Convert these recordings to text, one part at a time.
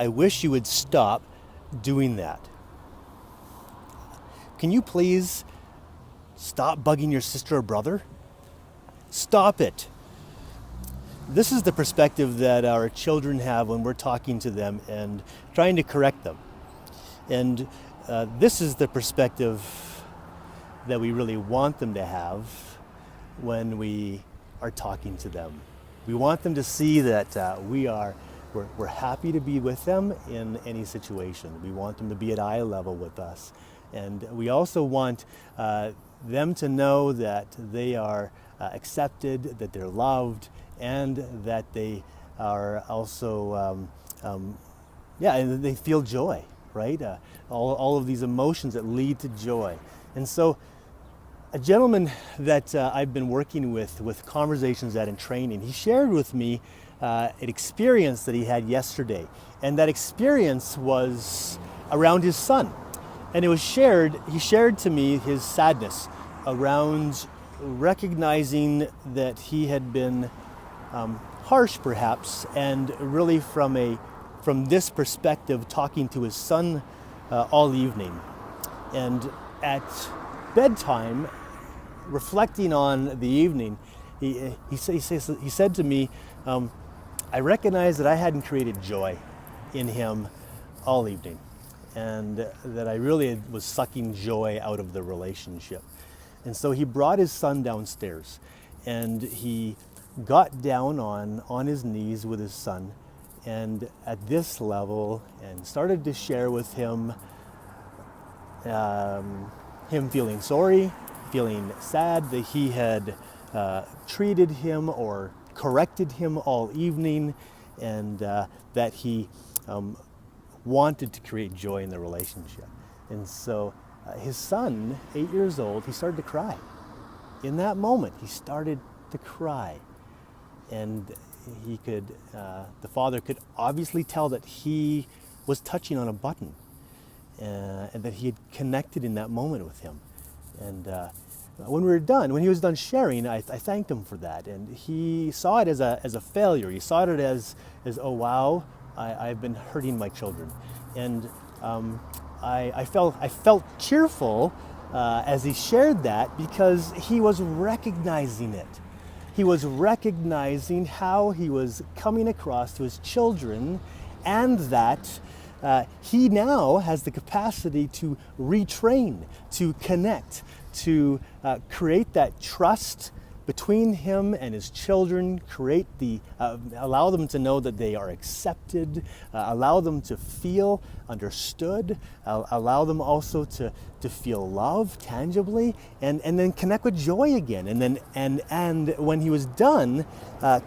I wish you would stop doing that. Can you please stop bugging your sister or brother? Stop it. This is the perspective that our children have when we're talking to them and trying to correct them. And this is the perspective that we really want them to have when we are talking to them. We want them to see that we're happy to be with them in any situation. We want them to be at eye level with us. And we also want them to know that they are accepted, that they're loved, and that they are also, and they feel joy, right? All of these emotions that lead to joy. And so a gentleman that I've been working with Conversations That in Training, he shared with me an experience that he had yesterday. And that experience was around his son. And he shared to me his sadness around recognizing that he had been harsh perhaps, and really from this perspective talking to his son all evening. And at bedtime, reflecting on the evening, he said to me, I recognized that I hadn't created joy in him all evening, and that I really was sucking joy out of the relationship. And so he brought his son downstairs, and he got down on his knees with his son, and at this level, and started to share with him him feeling sorry, feeling sad that he had treated him or corrected him all evening, and that he wanted to create joy in the relationship. And so his son, 8 years old, he started to cry. In that moment, he started to cry. And the father could obviously tell that he was touching on a button, and that he had connected in that moment with him. And when he was done sharing, I thanked him for that. And he saw it as a failure. He saw it as oh wow, I've been hurting my children. And I felt cheerful as he shared that, because he was recognizing it. He was recognizing how he was coming across to his children, and that he now has the capacity to retrain, to connect, to create that trust between him and his children, allow them to know that they are accepted, allow them to feel understood, allow them also to feel love tangibly, and then connect with joy again. And when he was done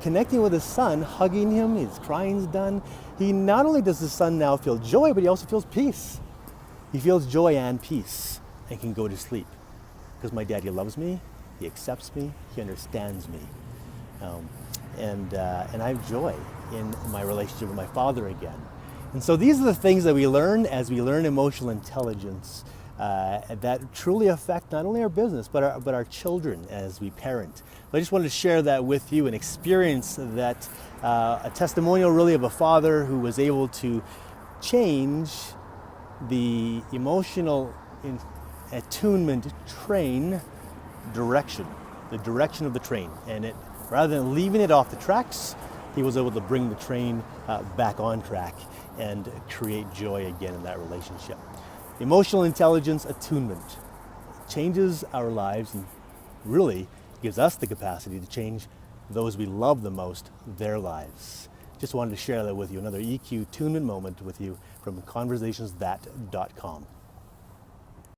connecting with his son, hugging him, his crying's done, he not only does his son now feel joy, but he also feels peace. He feels joy and peace, and can go to sleep, because my daddy loves me. He accepts me, he understands me. And I have joy in my relationship with my father again. And so these are the things that we learn as we learn emotional intelligence that truly affect not only our business, but our children as we parent. So I just wanted to share that with you, an experience that, a testimonial really of a father who was able to change the emotional attunement train direction, the direction of the train. And rather than leaving it off the tracks, he was able to bring the train back on track and create joy again in that relationship. Emotional intelligence attunement changes our lives, and really gives us the capacity to change those we love the most, their lives. Just wanted to share that with you, another EQ attunement moment with you from conversationsthat.com.